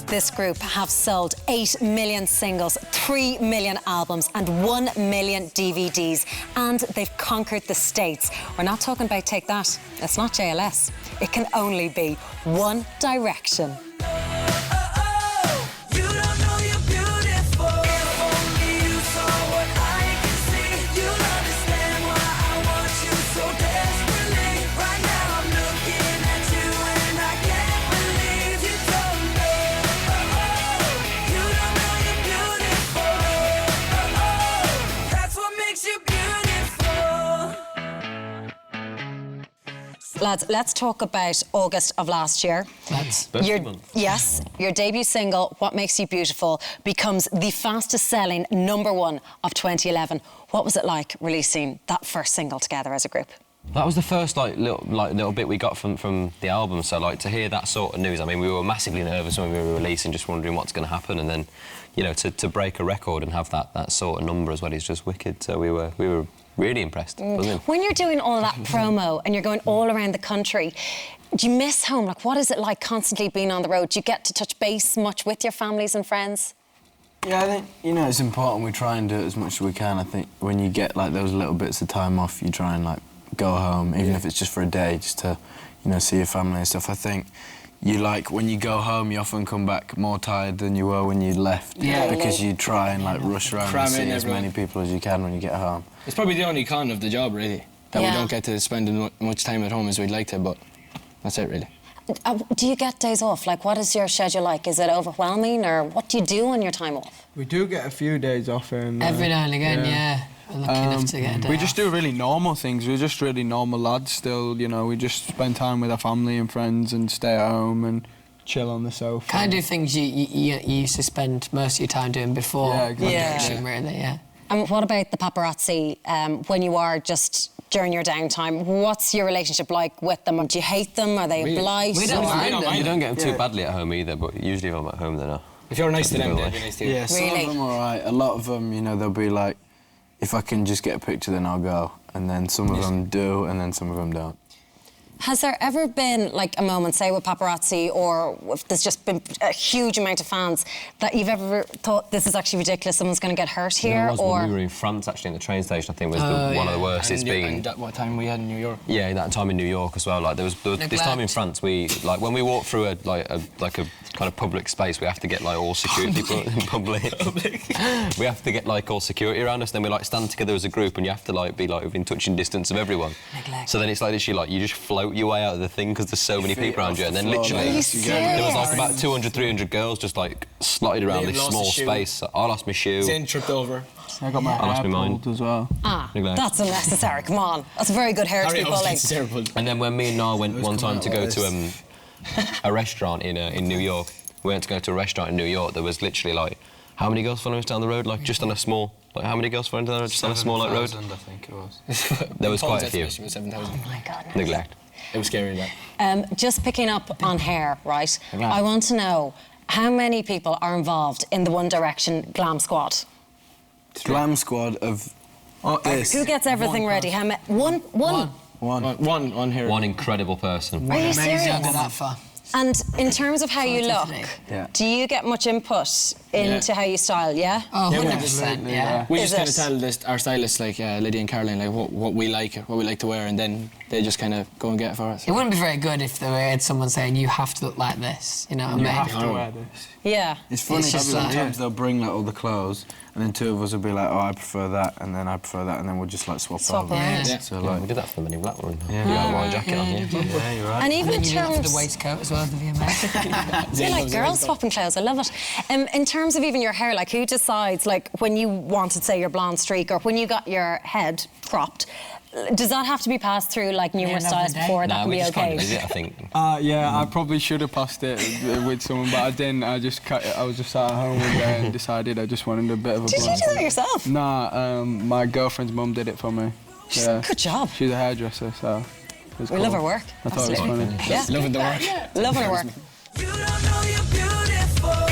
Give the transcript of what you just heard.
This group have sold 8 million singles, 3 million albums and 1 million DVDs, and they've conquered the States. We're not talking about Take That. It's not JLS. It can only be One Direction. Lads, let's talk about August of last year. Yes, your debut single, What Makes You Beautiful, becomes the fastest-selling #1 of 2011. What was it like releasing that first single together as a group? That was the first little bit we got from the album. So to hear that sort of news, I mean, we were massively nervous when we were releasing, just wondering what's going to happen, and then, you know, to break a record and have that sort of number as well is just wicked. So we were really impressed. When you're doing all that promo and you're going all around the country, do you miss home? Like, what is it like constantly being on the road? Do you get to touch base much with your families and friends? Yeah, I think, you know, it's important we try and do it as much as we can. I think when you get, like, those little bits of time off, you try and, like, go home, even if it's just for a day, just to, you know, see your family and stuff. I think when you go home, you often come back more tired than you were when you left. Yeah. Because you try and, like, rush around and see as many people as you can when you get home. It's probably the only con of the job, really, that we don't get to spend much time at home as we'd like to, but that's it, really. Do you get days off? Like, what is your schedule like? Is it overwhelming, or what do you do on your time off? We do get a few days off. Every now and again, yeah. We're lucky enough to get a day We off. just do really normal things. We're just really normal lads still, you know. We just spend time with our family and friends and stay at home and chill on the sofa. Kind of things you used to spend most of your time doing before. Yeah, exactly. Really, yeah. And what about the paparazzi when you are just during your downtime? What's your relationship like with them? Do you hate them? Are they a blight? We don't mind them. You don't get them too badly at home either, but usually if I'm at home, then If you're nice to them, they'll be nice to you. Yeah, some of them are all right. A lot of them, you know, they'll be like, if I can just get a picture, then I'll go. And then some of them do, and then some of them don't. Has there ever been, like, a moment, say, with paparazzi, or if there's just been a huge amount of fans, that you've ever thought, this is actually ridiculous, someone's going to get hurt here? Yeah, when we were in France, actually, in the train station, I think was one of the worst it's been. And what time we had in New York? Yeah, that time in New York as well. Like there was this time in France, when we walk through a kind of public space, we have to get like all security in public. We have to get like all security around us. Then we like stand together as a group, and you have to like be like within touching distance of everyone. So then it's like literally like you just float your way out of the thing because there's so many people around you, and then literally there was like about 200, 300 girls just like slotted around this small space. I lost my shoe. Zane tripped over. I got my hair pulled as well. That's unnecessary, come on. That's a very good hair to be pulling. And then when me and Niall went one time to go to a restaurant in New York, we went to go to a restaurant in New York, there was literally like, how many girls following us down the road? Like just on a small, like how many girls following down the road? Just on a small like road? 7,000, I think it was. There was quite a few. 7,000. Oh my God. Neglect. It was scary, that. Just picking up on hair, right? I want to know how many people are involved in the One Direction glam squad? Glam squad of this. Who gets everything ready? How many? One here. One incredible person. Are you serious? That far. And in terms of how you look, do you get much input into how you style, yeah? Oh, 100%, yeah. We just kind of tell our stylists, like Lydia and Caroline, like what we like to wear, and then they just kind of go and get it for us. It wouldn't be very good if they had someone saying, you have to look like this, you know what I mean? You have to wear this. Yeah. It's funny because sometimes they'll bring like all the clothes, and then two of us will be like, oh, I prefer that, and then I prefer that, and then we'll just like swap over. around. Yeah. So like, we did that for the Men in Black one. Yeah. You got a white jacket on, yeah, you're right. And even in You do that for terms... the waistcoat as well, the VMA. You're like girls swapping clothes, I love it. In terms of even your hair, like who decides, like when you wanted, say, your blonde streak, or when you got your head cropped, does that have to be passed through like numerous stylists before that can be okay? Kind of did it, I think. Yeah, I probably should have passed it with someone, but I didn't. I just cut it. I was just sat at home one day and decided I just wanted a bit of a Did you blonde. do that yourself? Nah, my girlfriend's mum did it for me. Yeah. Good job. She's a hairdresser, so it was We cool. love her work. I thought it was funny. Yeah. Loving the work. Loving her work. You don't know you're